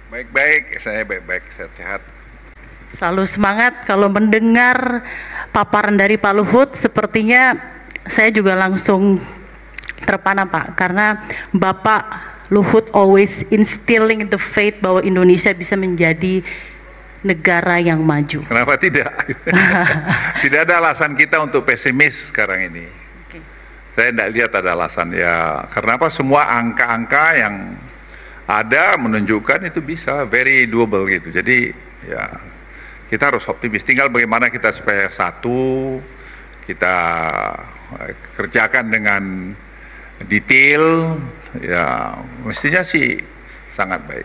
Baik-baik, saya baik-baik, sehat-sehat. Selalu semangat. Kalau mendengar paparan dari Pak Luhut, sepertinya saya juga langsung terpana Pak, karena Bapak Luhut always instilling the faith bahwa Indonesia bisa menjadi negara yang maju. Kenapa tidak? Tidak ada alasan kita untuk pesimis sekarang ini. Oke. Saya tidak lihat ada alasan ya. Karena apa? Semua angka-angka yang ada menunjukkan itu bisa very doable gitu. Jadi ya kita harus optimis. Tinggal bagaimana kita supaya satu kita kerjakan dengan detail. Ya mestinya sih sangat baik.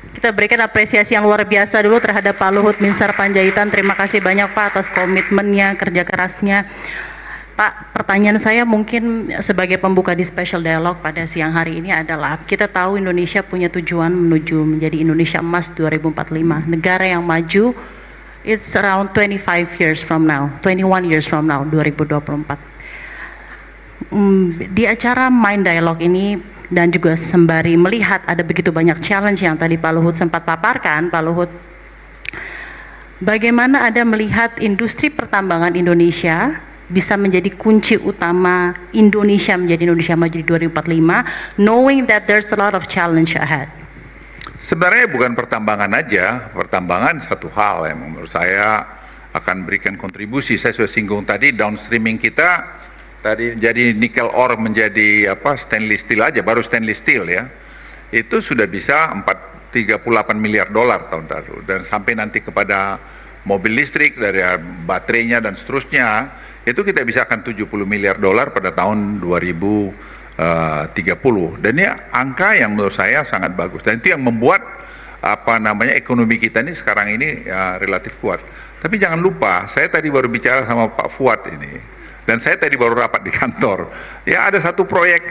Kita berikan apresiasi yang luar biasa dulu terhadap Pak Luhut Binsar Panjaitan. Terima kasih banyak Pak atas komitmennya, kerja kerasnya. Pak, pertanyaan saya mungkin sebagai pembuka di special dialogue pada siang hari ini adalah, kita tahu Indonesia punya tujuan menuju menjadi Indonesia Emas 2045, negara yang maju. It's around 25 years from now, 21 years from now, 2024. Di acara Mind Dialogue ini dan juga sembari melihat ada begitu banyak challenge yang tadi Pak Luhut sempat paparkan, Pak Luhut, bagaimana Anda melihat industri pertambangan Indonesia bisa menjadi kunci utama Indonesia menjadi Indonesia maju di 2045, knowing that there's a lot of challenge ahead? Sebenarnya bukan pertambangan aja, pertambangan satu hal yang menurut saya akan berikan kontribusi. Saya sudah singgung tadi, downstreaming kita tadi jadi nikel ore menjadi stainless steel aja, baru stainless steel ya, itu sudah bisa 38 miliar dolar tahun lalu, dan sampai nanti kepada mobil listrik dari baterainya dan seterusnya, itu kita bisa akan 70 miliar dolar pada tahun 2030, dan ini angka yang menurut saya sangat bagus, dan itu yang membuat ekonomi kita ini sekarang ini relatif kuat. Tapi jangan lupa, saya tadi baru bicara sama Pak Fuad ini, dan saya tadi baru rapat di kantor, ya ada satu proyek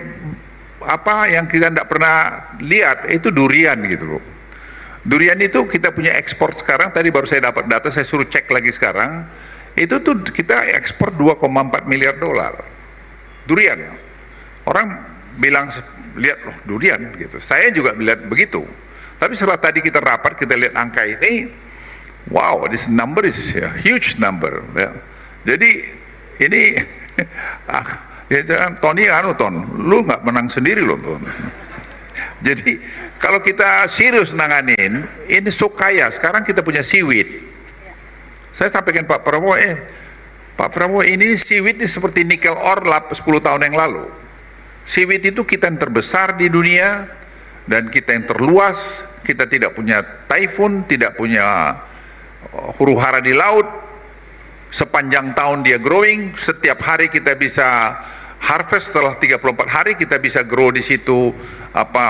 yang kita tidak pernah lihat, itu durian gitu loh. Durian itu kita punya ekspor sekarang, tadi baru saya dapat data, saya suruh cek lagi sekarang, itu tuh kita ekspor 2,4 miliar dolar durian. Orang bilang, lihat loh durian gitu, saya juga lihat begitu. Tapi setelah tadi kita rapat, kita lihat angka ini, wow, this number is a huge number ya. Jadi ini ya jangan Tony lu nggak menang sendiri loh Ton. Jadi kalau kita serius nanganin ini so kaya, sekarang kita punya seaweed. Saya sampaikan Pak Prabowo, Pak Prabowo, ini seaweed ini seperti nikel ore 10 tahun yang lalu. Seaweed itu kita yang terbesar di dunia dan kita yang terluas. Kita tidak punya typhoon, tidak punya huru-hara di laut. Sepanjang tahun dia growing, setiap hari kita bisa harvest, setelah 34 hari kita bisa grow di situ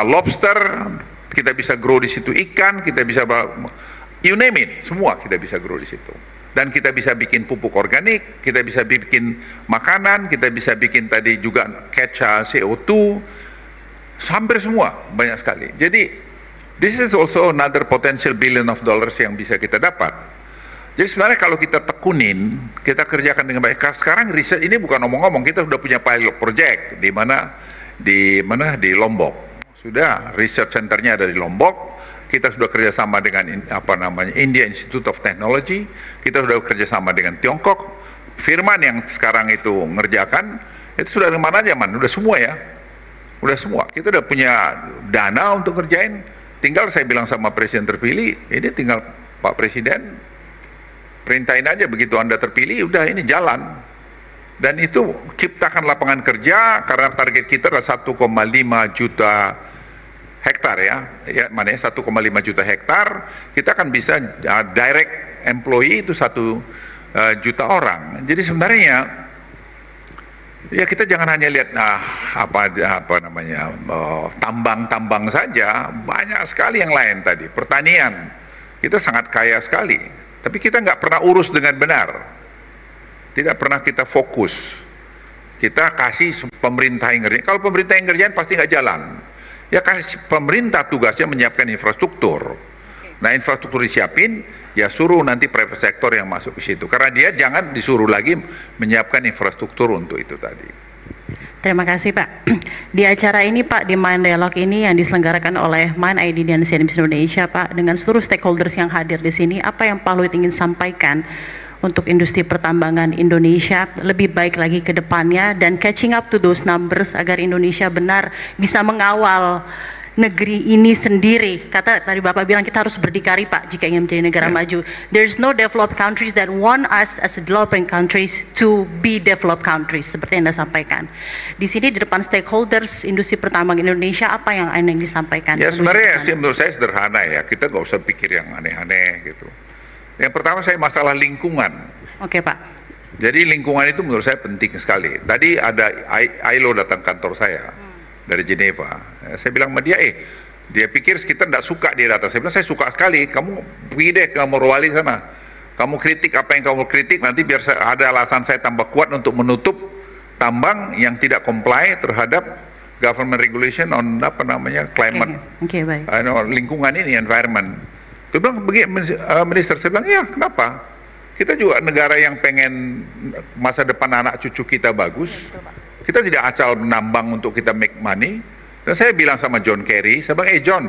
lobster, kita bisa grow di situ ikan, kita bisa you name it, semua kita bisa grow di situ. Dan kita bisa bikin pupuk organik, kita bisa bikin makanan, kita bisa bikin tadi juga catch CO2, hampir semua, banyak sekali. Jadi this is also another potential billion of dollars yang bisa kita dapat. Jadi sebenarnya kalau kita tekunin, kita kerjakan dengan baik. Sekarang riset ini bukan omong-omong, kita sudah punya pilot project di Lombok. Sudah research centernya ada di Lombok. Kita sudah kerjasama dengan India Institute of Technology. Kita sudah kerjasama dengan Tiongkok. Firman yang sekarang itu ngerjakan, itu sudah mana aja udah semua ya. Udah semua. Kita udah punya dana untuk ngerjain. Tinggal saya bilang sama Presiden terpilih, ini tinggal Pak Presiden perintahin aja, begitu Anda terpilih, udah ini jalan. Dan itu ciptakan lapangan kerja, karena target kita adalah 1,5 juta hektar ya 1,5 juta hektar, kita akan bisa direct employee itu 1 juta orang. Jadi sebenarnya ya kita jangan hanya lihat tambang-tambang saja, banyak sekali yang lain tadi. Pertanian, kita sangat kaya sekali. Tapi kita nggak pernah urus dengan benar, tidak pernah kita fokus. Kita kasih pemerintah yang ngerjain. Kalau pemerintah yang ngerjain pasti nggak jalan. Ya kasih pemerintah tugasnya menyiapkan infrastruktur. Nah infrastruktur disiapin, ya suruh nanti private sector yang masuk ke situ. Karena dia jangan disuruh lagi menyiapkan infrastruktur untuk itu tadi. Terima kasih Pak. Di acara ini Pak, di Mind Dialogue ini yang diselenggarakan oleh Mind ID dan CNBC Indonesia Pak, dengan seluruh stakeholders yang hadir di sini, apa yang Pak Luhut ingin sampaikan untuk industri pertambangan Indonesia lebih baik lagi ke depannya, dan catching up to those numbers agar Indonesia benar bisa mengawal negeri ini sendiri. Kata tadi Bapak bilang kita harus berdikari Pak jika ingin menjadi negara maju. There's no developed countries that want us as developing countries to be developed countries, seperti yang Anda sampaikan. Di sini di depan stakeholders industri pertambangan Indonesia, apa yang Anda ingin disampaikan? Ya sebenarnya menurut saya sederhana ya, kita nggak usah pikir yang aneh-aneh gitu. Yang pertama saya masalah lingkungan. Oke Pak. Jadi lingkungan itu menurut saya penting sekali. Tadi ada ILO datang kantor saya dari Geneva. Saya bilang sama dia, dia pikir kita tidak suka dia datang. Saya bilang saya suka sekali. Kamu pergi deh ke Morowali sana. Kamu kritik apa yang kamu kritik, nanti biar ada alasan saya tambah kuat untuk menutup tambang yang tidak comply terhadap government regulation on apa namanya climate, baik. Lingkungan ini, environment. Dia bilang begini, minister, saya bilang ya kenapa? Kita juga negara yang pengen masa depan anak cucu kita bagus. Kita tidak asal menambang untuk kita make money. Dan saya bilang sama John Kerry, saya bilang, John,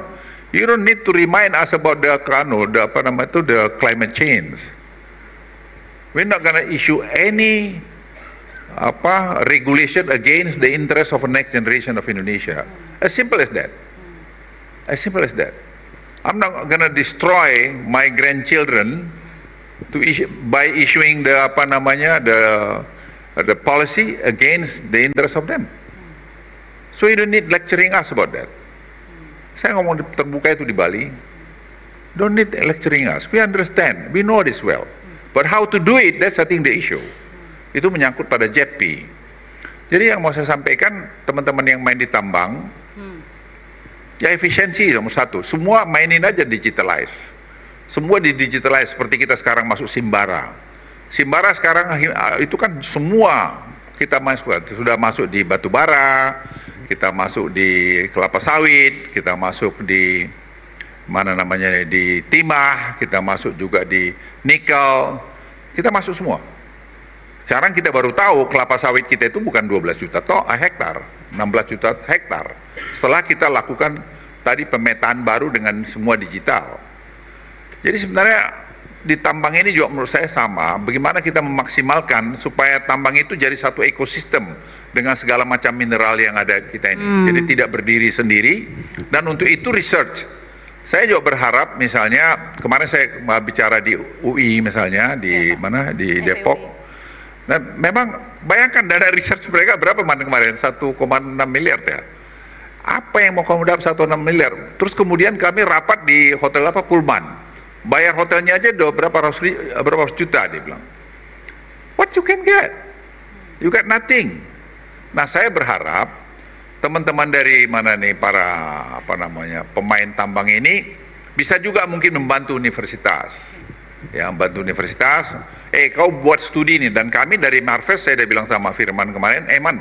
you don't need to remind us about the climate change. We're not gonna issue any regulation against the interest of the next generation of Indonesia. As simple as that. As simple as that. I'm not gonna destroy my grandchildren by issuing the the policy against the interest of them. So you don't need lecturing us about that. Saya ngomong terbuka itu di Bali. Don't need lecturing us. We understand. We know this well. But how to do it, that's I think the issue. Itu menyangkut pada JETP. Jadi yang mau saya sampaikan, teman-teman yang main di tambang, ya efisiensi nomor satu. Semua mainin aja digitalize. Semua di digitalize, seperti kita sekarang masuk Simbara. Simbara sekarang itu kan semua kita sudah masuk di batu bara, kita masuk di kelapa sawit, kita masuk di di timah, kita masuk juga di nikel, kita masuk semua. Sekarang kita baru tahu kelapa sawit kita itu bukan 12 juta hektar, 16 juta hektar. Setelah kita lakukan tadi pemetaan baru dengan semua digital. Jadi sebenarnya di tambang ini juga menurut saya sama, bagaimana kita memaksimalkan supaya tambang itu jadi satu ekosistem dengan segala macam mineral yang ada kita ini. Jadi tidak berdiri sendiri, dan untuk itu research. Saya juga berharap misalnya, kemarin saya bicara di UI misalnya, di di Depok. Nah, memang bayangkan dana research mereka berapa kemarin? 1,6 miliar ya. Apa yang mau kamu dapat 1,6 miliar? Terus kemudian kami rapat di hotel Pullman. Bayar hotelnya aja berapa ratus juta, dia bilang. What you can get? You get nothing. Nah, saya berharap teman-teman dari para pemain tambang ini bisa juga mungkin membantu universitas. Ya, membantu universitas. Kau buat studi ini, dan kami dari Marves, saya udah bilang sama Firman kemarin, Man,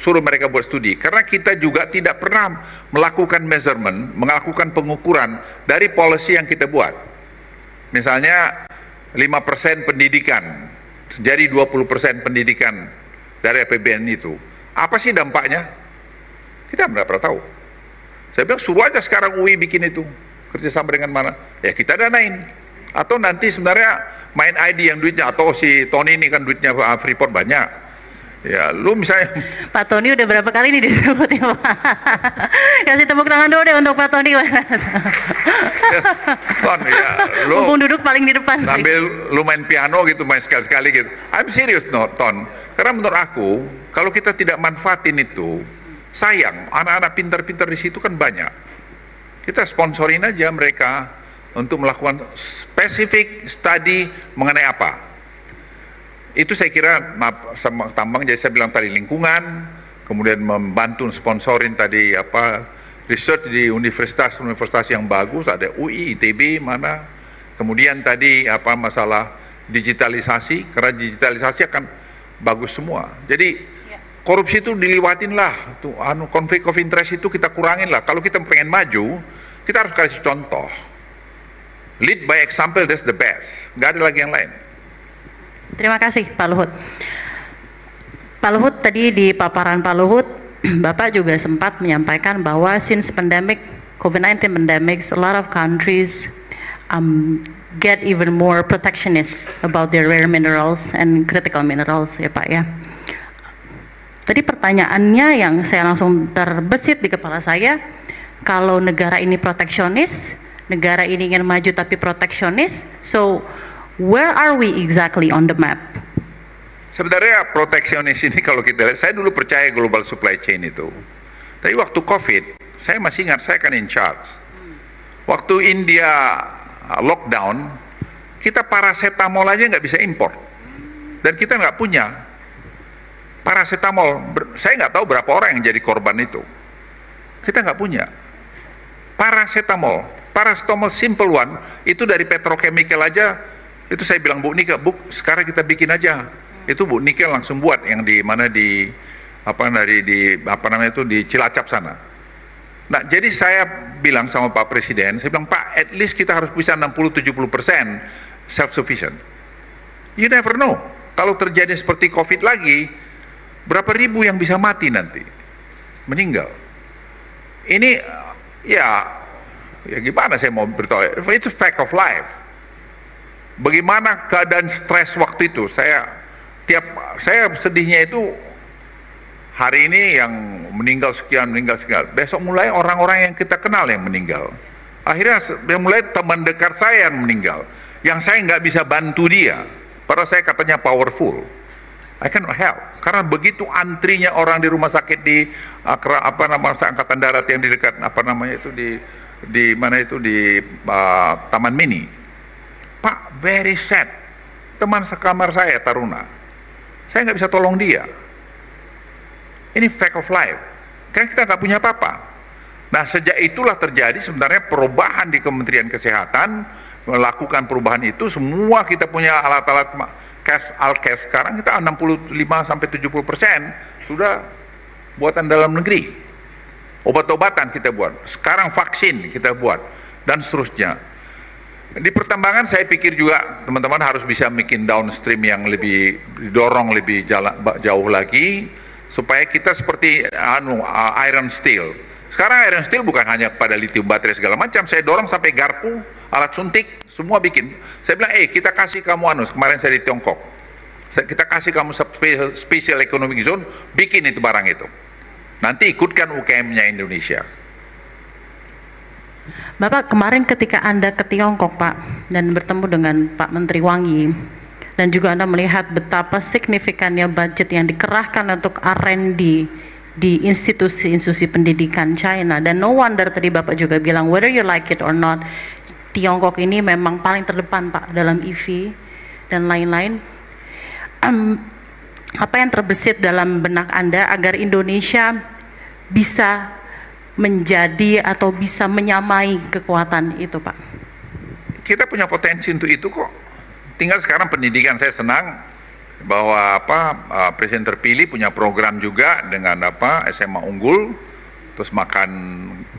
suruh mereka buat studi, karena kita juga tidak pernah melakukan measurement, melakukan pengukuran dari policy yang kita buat. Misalnya 5% pendidikan, jadi 20% pendidikan dari APBN itu. Apa sih dampaknya? Kita tidak pernah tahu. Saya bilang suruh aja sekarang UI bikin itu, kerjasama dengan mana? Ya kita danain. Atau nanti sebenarnya main ID yang duitnya, atau si Tony ini kan duitnya Freeport banyak. Ya, lu misalnya Pak Tony udah berapa kali nih disebut ya Pak? Kasih tepuk tangan dulu deh untuk Pak Tony. Ton, ya, lu mumpung duduk paling di depan. Ambil lu main piano gitu, main sekali-sekali gitu. I'm serious Ton. Karena menurut aku, kalau kita tidak manfaatin itu, sayang, anak-anak pintar-pintar di situ kan banyak. Kita sponsorin aja mereka untuk melakukan spesifik study mengenai apa. Itu saya kira sama tambang, jadi saya bilang tadi lingkungan, kemudian membantu sponsorin tadi research di universitas yang bagus, ada UI, ITB, kemudian tadi masalah digitalisasi, karena digitalisasi akan bagus semua. Jadi korupsi itu diliwatin lah, konflik of interest itu kita kurangin lah. Kalau kita pengen maju, kita harus kasih contoh. Lead by example, that's the best. Nggak ada lagi yang lain. Terima kasih Pak Luhut. Pak Luhut, tadi di paparan Pak Luhut, Bapak juga sempat menyampaikan bahwa since pandemic, COVID-19 pandemic, a lot of countries get even more protectionist about their rare minerals and critical minerals, ya Pak ya. Tadi pertanyaannya yang saya langsung terbesit di kepala saya, kalau negara ini proteksionis, negara ini ingin maju tapi proteksionis, so where are we exactly on the map? Sebenarnya proteksionis ini kalau kita lihat, saya dulu percaya global supply chain itu. Tapi waktu COVID, saya masih ingat saya kan in charge. Waktu India lockdown, kita paracetamol aja nggak bisa import. Dan kita nggak punya paracetamol. Saya nggak tahu berapa orang yang jadi korban itu. Kita nggak punya. Paracetamol simple one, itu dari petrochemical aja, itu saya bilang Bu Nika, Bu, sekarang kita bikin aja. Itu Bu Nikel langsung buat yang di mana di Cilacap sana. Nah, jadi saya bilang sama Pak Presiden, saya bilang, Pak, at least kita harus bisa 60-70% self-sufficient. You never know. Kalau terjadi seperti COVID lagi, berapa ribu yang bisa mati nanti, meninggal. Ini ya gimana saya mau beritahu? It's a fact of life. Bagaimana keadaan stres waktu itu? Saya sedihnya itu hari ini yang meninggal sekian, besok mulai orang-orang yang kita kenal yang meninggal. Akhirnya mulai teman dekat saya yang meninggal, yang saya nggak bisa bantu dia, padahal saya katanya powerful. I cannot help, karena begitu antrinya orang di rumah sakit di Angkatan Darat yang di dekat Taman Mini. Pak, very sad. Teman sekamar saya Taruna, saya nggak bisa tolong dia. Ini fact of life. Kan kita nggak punya apa-apa. Nah, sejak itulah terjadi sebenarnya perubahan di Kementerian Kesehatan, melakukan perubahan itu, semua kita punya alat-alat Alkes sekarang kita 65-70% sudah buatan dalam negeri. Obat-obatan kita buat, sekarang vaksin kita buat, dan seterusnya. Di pertambangan saya pikir juga teman-teman harus bisa bikin downstream yang lebih didorong lebih jauh lagi, supaya kita seperti iron steel. Sekarang iron steel bukan hanya pada lithium baterai segala macam, saya dorong sampai garpu, alat suntik, semua bikin. Saya bilang, kita kasih kamu kemarin saya di Tiongkok, kita kasih kamu special economic zone, bikin itu barang itu. Nanti ikutkan UKM-nya Indonesia. Bapak, kemarin ketika Anda ke Tiongkok, Pak, dan bertemu dengan Pak Menteri Wangi, dan juga Anda melihat betapa signifikannya budget yang dikerahkan untuk R&D di institusi-institusi pendidikan China, dan no wonder tadi Bapak juga bilang, whether you like it or not, Tiongkok ini memang paling terdepan, Pak, dalam EV dan lain-lain. Apa yang terbesit dalam benak Anda agar Indonesia bisa menjadi atau bisa menyamai kekuatan itu, Pak? Kita punya potensi untuk itu kok. Tinggal sekarang pendidikan, saya senang bahwa Presiden terpilih punya program juga dengan SMA unggul, terus makan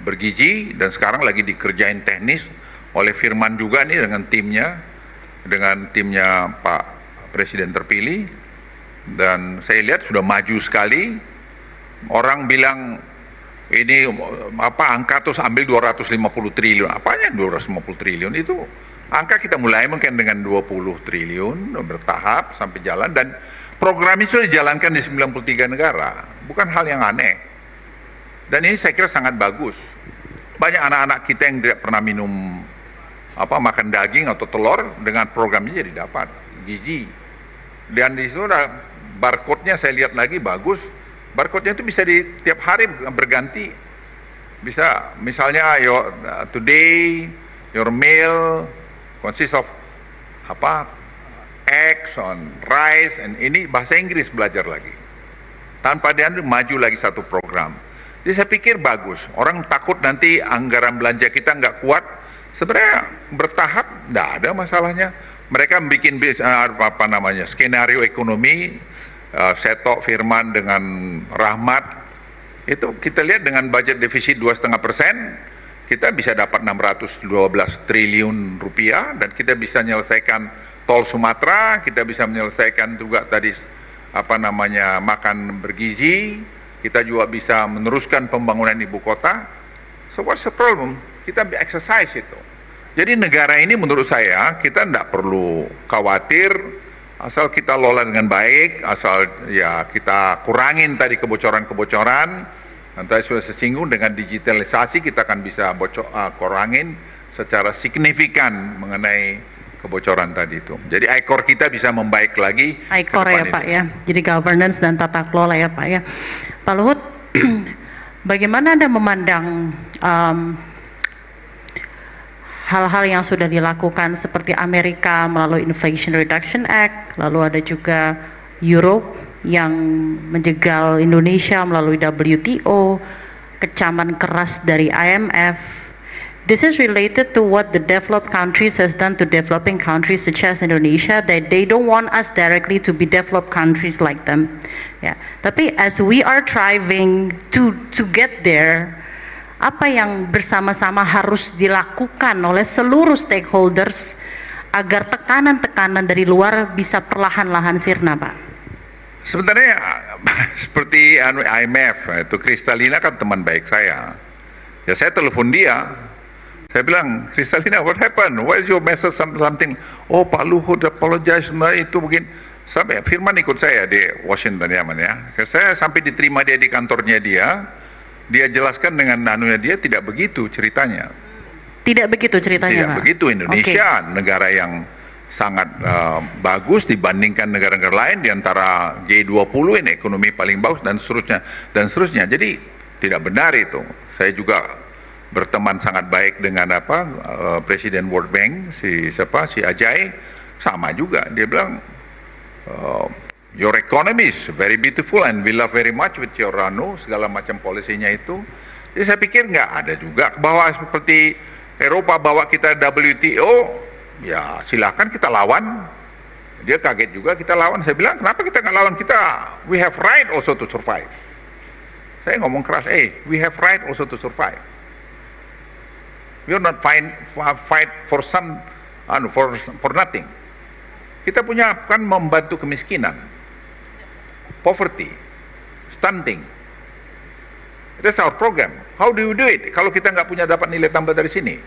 bergizi, dan sekarang lagi dikerjain teknis oleh Firman juga nih dengan timnya Pak Presiden terpilih, dan saya lihat sudah maju sekali. Orang bilang ini angka terus ambil 250 triliun, apanya 250 triliun itu angka kita mulai mungkin dengan 20 triliun bertahap sampai jalan, dan program itu dijalankan di 93 negara, bukan hal yang aneh, dan ini saya kira sangat bagus. Banyak anak-anak kita yang tidak pernah minum makan daging atau telur, dengan programnya jadi dapat gizi, dan di situ ada barcode-nya, saya lihat lagi bagus. Barcode-nya itu bisa di tiap hari berganti, bisa misalnya today your meal consists of eggs on rice, and ini bahasa Inggris belajar lagi tanpa dia maju lagi satu program. Jadi saya pikir bagus. Orang takut nanti anggaran belanja kita nggak kuat, sebenarnya bertahap nggak ada masalahnya. Mereka bikin skenario ekonomi, Seto, Firman dengan Rahmat, itu kita lihat dengan budget defisit 2,5%, kita bisa dapat 612 triliun rupiah, dan kita bisa menyelesaikan tol Sumatera, kita bisa menyelesaikan juga tadi makan bergizi, kita juga bisa meneruskan pembangunan ibu kota. So what's the problem? Kita exercise itu. Jadi negara ini menurut saya kita tidak perlu khawatir, asal kita lola dengan baik, asal ya kita kurangin tadi kebocoran-kebocoran. Nanti sudah sesinggung dengan digitalisasi kita akan bisa kurangin secara signifikan mengenai kebocoran tadi itu. Jadi ICOR kita bisa membaik lagi. ICOR ya Pak ya. Jadi governance dan tata kelola ya Pak ya. Pak Luhut, bagaimana Anda memandang hal-hal yang sudah dilakukan seperti Amerika melalui Inflation Reduction Act, lalu ada juga Europe yang menjegal Indonesia melalui WTO, kecaman keras dari IMF. This is related to what the developed countries has done to developing countries such as Indonesia, that they don't want us directly to be developed countries like them. Ya, tapi as we are striving to get there, apa yang bersama-sama harus dilakukan oleh seluruh stakeholders agar tekanan-tekanan dari luar bisa perlahan-lahan sirna, Pak? Sebenarnya seperti IMF itu, Kristalina kan teman baik saya. Ya saya telepon dia. Saya bilang, Kristalina, what happened? What is your message? Something. Oh, Pak Luhut apologize. Itu mungkin sampai Firman ikut saya di Washington ya, Saya sampai diterima dia di kantornya dia. Dia jelaskan dengan nanunya dia tidak begitu ceritanya. Tidak begitu ceritanya, Tidak Pak? begitu. Indonesia negara yang sangat bagus dibandingkan negara-negara lain, di antara G20 ini ekonomi paling bagus dan seterusnya. Jadi tidak benar itu. Saya juga berteman sangat baik dengan Presiden World Bank si Ajay, sama juga dia bilang your economy is very beautiful and we love very much with your segala macam polisinya itu. Jadi saya pikir nggak ada juga bahwa seperti Eropa bawa kita WTO, ya silakan kita lawan. Dia kaget juga kita lawan. Saya bilang kenapa kita nggak lawan, kita we have right also to survive. Saya ngomong keras, we have right also to survive. We are not fight for some for nothing. Kita punya kan membantu kemiskinan, poverty, stunting. That's our program. How do you do it? Kalau kita nggak punya dapat nilai tambah dari sini.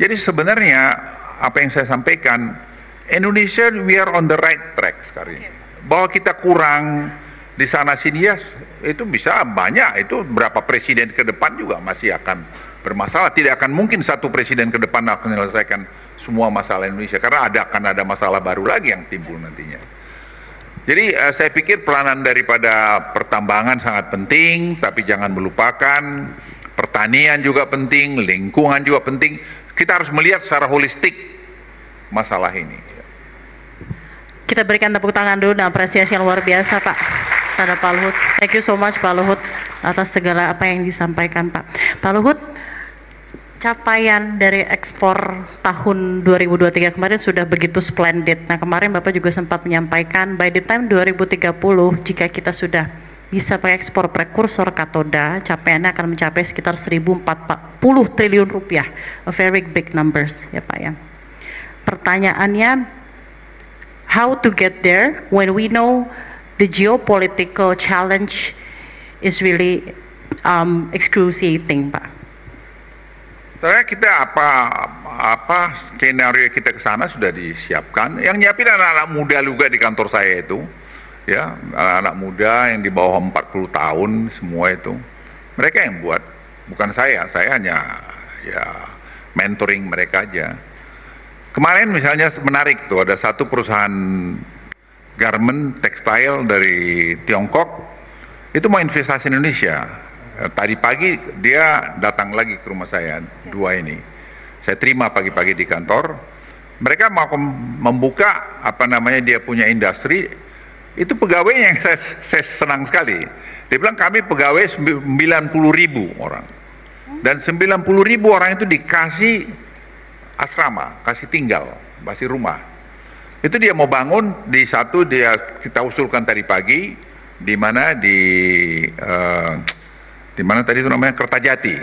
Jadi sebenarnya apa yang saya sampaikan, Indonesia we are on the right track sekarang ini. Bahwa kita kurang di sana sini ya itu bisa banyak, itu berapa presiden ke depan juga masih akan bermasalah. Tidak akan mungkin satu presiden ke depan akan menyelesaikan semua masalah Indonesia, karena akan ada masalah baru lagi yang timbul nantinya. Jadi saya pikir peranan daripada pertambangan sangat penting, tapi jangan melupakan pertanian juga penting, lingkungan juga penting. Kita harus melihat secara holistik masalah ini. Kita berikan tepuk tangan dulu dan apresiasi yang luar biasa Pak pada Pak Luhut. Thank you so much Pak Luhut atas segala apa yang disampaikan Pak. Pak Luhut, capaian dari ekspor tahun 2023 kemarin sudah begitu splendid. Nah kemarin Bapak juga sempat menyampaikan by the time 2030 jika kita sudah bisa mengekspor prekursor katoda, capaiannya akan mencapai sekitar 1.040 triliun rupiah, a very big numbers ya Pak ya. Pertanyaannya, how to get there when we know the geopolitical challenge is really excruciating Pak? Sebenarnya kita apa skenario kita ke sana sudah disiapkan. Yang nyiapin anak-anak muda juga di kantor saya itu, ya anak-anak muda yang di bawah 40 tahun semua itu. Mereka yang buat, bukan saya hanya ya mentoring mereka aja. Kemarin misalnya menarik tuh, ada satu perusahaan garment tekstil dari Tiongkok itu mau investasi Indonesia. Tadi pagi dia datang lagi ke rumah saya, dua ini. Saya terima pagi-pagi di kantor. Mereka mau membuka dia punya industri. Itu pegawainya yang saya senang sekali. Dia bilang kami pegawai 90.000 orang. Dan 90.000 orang itu dikasih asrama, kasih tinggal, kasih rumah. Itu dia mau bangun di satu, kita usulkan tadi pagi, di mana di mana tadi itu namanya Kertajati.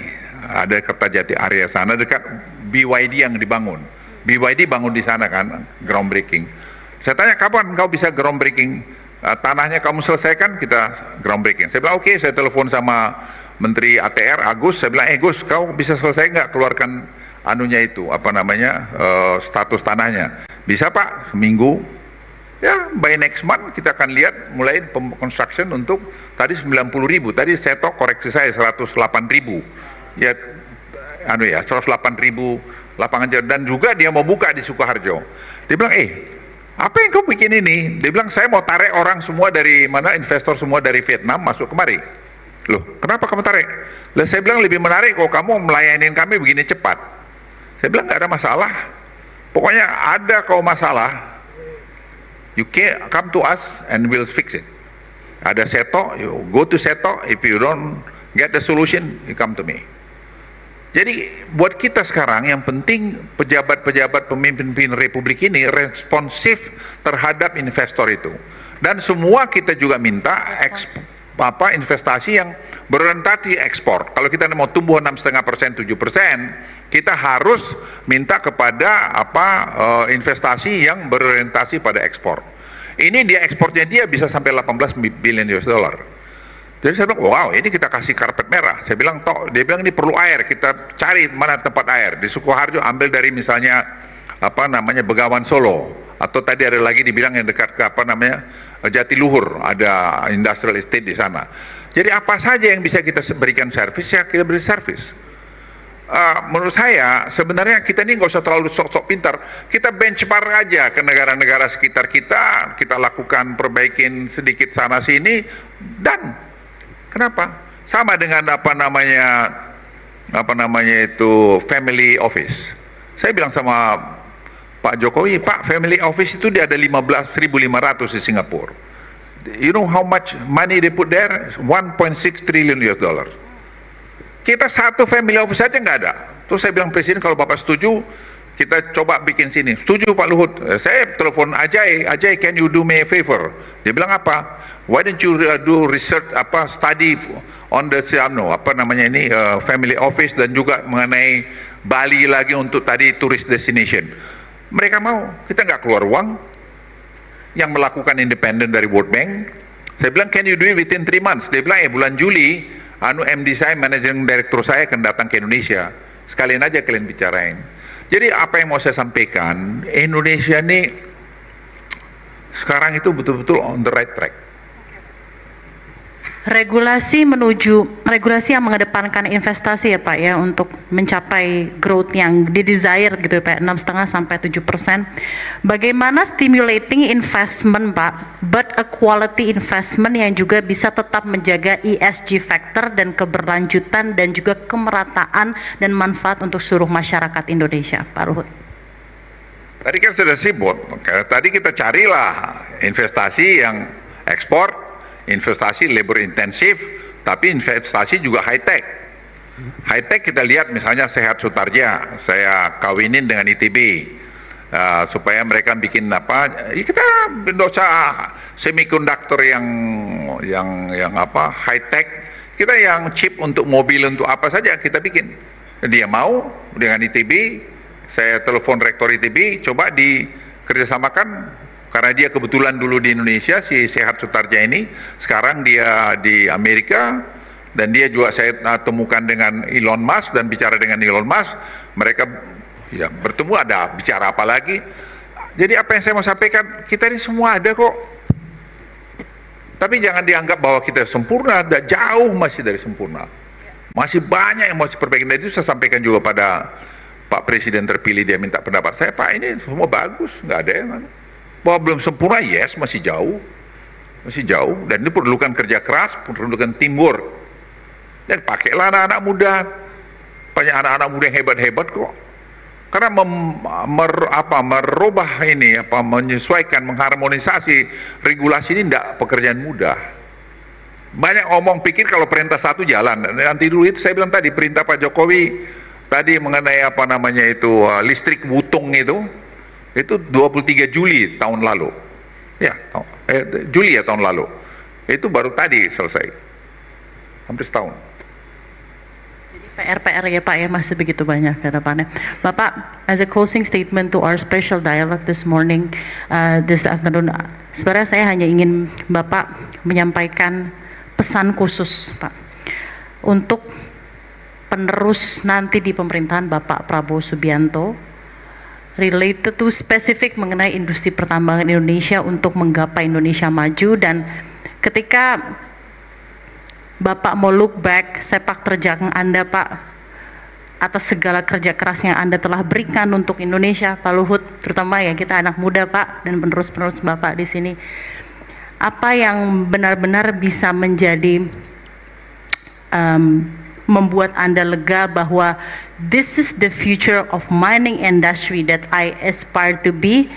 Ada Kertajati area sana dekat BYD yang dibangun. BYD bangun di sana kan, groundbreaking. Saya tanya kapan kau bisa groundbreaking? tanahnya kamu selesaikan, kita groundbreaking. Saya bilang oke, saya telepon sama Menteri ATR Agus, saya bilang Gus, kau bisa selesai nggak keluarkan anunya itu, apa namanya, status tanahnya? Bisa Pak, seminggu. Ya, by next month kita akan lihat mulai construction untuk tadi 90.000, tadi Seto koreksi saya 108.000. Ya, 108.000 lapangan kerja, dan juga dia mau buka di Sukoharjo. Dia bilang, apa yang kau bikin ini? Dia bilang, saya mau tarik orang semua dari mana, investor semua dari Vietnam masuk kemari. Loh, kenapa kamu tarik? Lah saya bilang lebih menarik kalau kamu melayanin kami begini cepat. Saya bilang nggak ada masalah. Pokoknya ada kalau masalah, you can come to us and we'll fix it. Ada Seto, you go to Seto. If you don't get the solution, you come to me. Jadi buat kita sekarang yang penting pejabat-pejabat pemimpin Republik ini responsif terhadap investor itu. Dan semua kita juga minta investasi yang berorientasi ekspor. Kalau kita mau tumbuh 6,5%, 7%, kita harus minta kepada investasi yang berorientasi pada ekspor. Ini dia ekspornya dia bisa sampai 18 billion US dollar. Jadi saya bilang, wow, ini kita kasih karpet merah. Saya bilang, dia bilang ini perlu air, kita cari mana tempat air. Di Sukoharjo ambil dari misalnya Begawan Solo, atau tadi ada lagi dibilang yang dekat ke Jatiluhur, ada industrial estate di sana. Jadi apa saja yang bisa kita berikan servis, ya kita beri servis. Menurut saya sebenarnya kita ini nggak usah terlalu sok-sok pintar, kita benchmark aja ke negara-negara sekitar kita lakukan perbaikin sedikit sana sini, dan kenapa? Sama dengan family office. Saya bilang sama Pak Jokowi, Pak, family office itu dia ada 1.500 di Singapura. You know how much money they put there? 1.6 trillion US dollar. Kita satu family office saja nggak ada. Terus saya bilang, Presiden, kalau Bapak setuju, kita coba bikin sini. Setuju Pak Luhut. Saya telepon Ajay, can you do me a favor? Dia bilang apa? Why don't you do research, study on the family office, dan juga mengenai Bali lagi untuk tadi tourist destination. Mereka mau, kita nggak keluar uang, yang melakukan independen dari World Bank. Saya bilang, can you do it within 3 months? Dia bilang, bulan Juli, MD saya, managing director saya akan datang ke Indonesia. Sekalian aja kalian bicarain. Jadi apa yang mau saya sampaikan, Indonesia ini sekarang itu betul-betul on the right track. Regulasi yang mengedepankan investasi ya Pak ya, untuk mencapai growth yang di-desire gitu Pak, 6,5 sampai 7%. Bagaimana stimulating investment Pak, but a quality investment yang juga bisa tetap menjaga ESG factor dan keberlanjutan dan juga kemerataan dan manfaat untuk seluruh masyarakat Indonesia, Pak Luhut. Tadi kan sudah sebut, tadi kita carilah investasi yang ekspor, investasi labor intensif, tapi investasi juga high tech. High tech kita lihat misalnya Sehat Sutarja, saya kawinin dengan ITB, supaya mereka bikin kita dosa semikonduktor yang high tech, kita yang chip untuk mobil, untuk apa saja kita bikin. Dia mau dengan ITB, saya telepon rektor ITB, coba dikerjasamakan. Karena dia kebetulan dulu di Indonesia, si Sehat Sutarja ini, sekarang dia di Amerika, dan dia juga saya temukan dengan Elon Musk, dan bicara dengan Elon Musk, mereka ya bertemu, ada bicara apa lagi. Jadi apa yang saya mau sampaikan, kita ini semua ada kok. Tapi jangan dianggap bahwa kita sempurna, jauh masih dari sempurna. Masih banyak yang mau diperbaiki. Dan itu saya sampaikan juga pada Pak Presiden terpilih, dia minta pendapat saya, Pak ini semua bagus, nggak ada yang mana. Bahwa belum sempurna, yes, masih jauh, dan ini perlukan kerja keras, perlukan teamwork, dan pakailah anak-anak muda, banyak anak-anak muda yang hebat-hebat kok, karena merubah ini, menyesuaikan, mengharmonisasi regulasi ini tidak pekerjaan mudah. Banyak omong pikir kalau perintah satu jalan, nanti dulu itu saya bilang tadi, perintah Pak Jokowi tadi mengenai listrik Wutung itu 23 Juli tahun lalu, ya Juli ya tahun lalu, itu baru tadi selesai, hampir setahun. Jadi PR ya Pak ya, masih begitu banyak ke depannya. Bapak, as a closing statement to our special dialogue this morning, this afternoon, Sebenarnya saya hanya ingin Bapak menyampaikan pesan khusus, Pak, untuk penerus nanti di pemerintahan Bapak Prabowo Subianto, related to spesifik mengenai industri pertambangan Indonesia untuk menggapai Indonesia maju. Dan ketika Bapak mau look back sepak terjang Anda, Pak, atas segala kerja keras yang Anda telah berikan untuk Indonesia, Pak Luhut, terutama ya kita anak muda, Pak, dan penerus-penerus Bapak di sini, apa yang benar-benar bisa menjadi membuat Anda lega bahwa this is the future of mining industry that I aspire to be,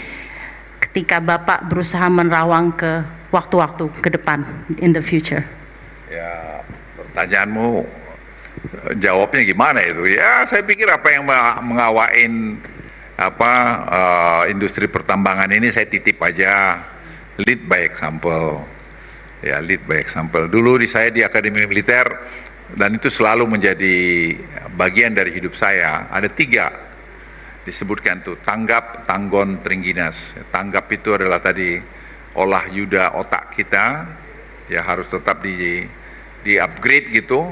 ketika Bapak berusaha menerawang ke waktu-waktu ke depan, in the future? Ya, pertanyaanmu jawabnya gimana itu? Ya, saya pikir apa yang mengawain industri pertambangan ini saya titip aja, lead by example. Ya, lead by example. Dulu saya di Akademi Militer, dan itu selalu menjadi bagian dari hidup saya. Ada 3 disebutkan tuh, tanggap, tanggon, tringginas. Tanggap itu adalah tadi olah yuda otak kita, ya harus tetap di upgrade gitu.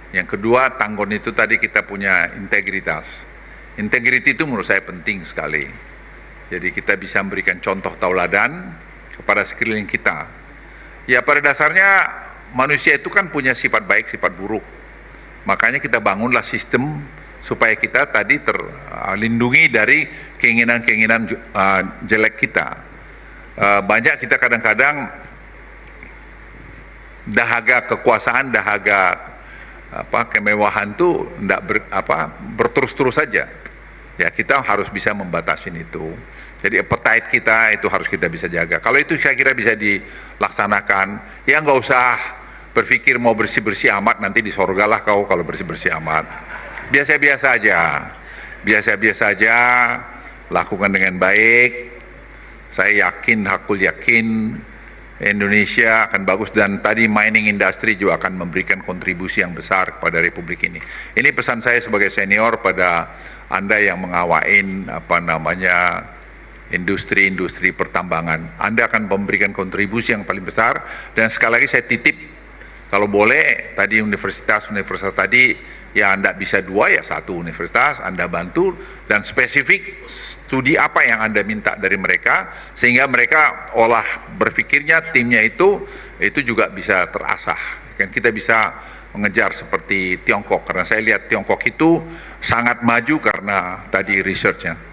Yang kedua, tanggon itu tadi kita punya integritas. Integriti itu menurut saya penting sekali. Jadi kita bisa memberikan contoh tauladan kepada sekeliling kita. Ya pada dasarnya manusia itu kan punya sifat baik, sifat buruk. Makanya kita bangunlah sistem supaya kita tadi terlindungi dari keinginan-keinginan jelek kita. Banyak kita kadang-kadang dahaga kekuasaan, dahaga kemewahan tuh berterus-terus saja. Ya kita harus bisa membatasi itu. Jadi appetite kita itu harus kita bisa jaga. Kalau itu saya kira bisa dilaksanakan, ya nggak usah berpikir mau bersih-bersih amat, nanti di sorga lah kau kalau bersih-bersih amat. Biasa-biasa aja, biasa-biasa aja, lakukan dengan baik. Saya hakul yakin Indonesia akan bagus, dan tadi mining industry juga akan memberikan kontribusi yang besar kepada Republik ini. Ini pesan saya sebagai senior pada Anda yang mengawain industri-industri pertambangan. Anda akan memberikan kontribusi yang paling besar, dan sekali lagi saya titip, kalau boleh tadi universitas tadi ya Anda bisa 2 ya 1 universitas Anda bantu, dan spesifik studi apa yang Anda minta dari mereka sehingga mereka olah berpikirnya, timnya itu juga bisa terasah. Kan kita bisa mengejar seperti Tiongkok, karena saya lihat Tiongkok itu sangat maju karena tadi researchnya.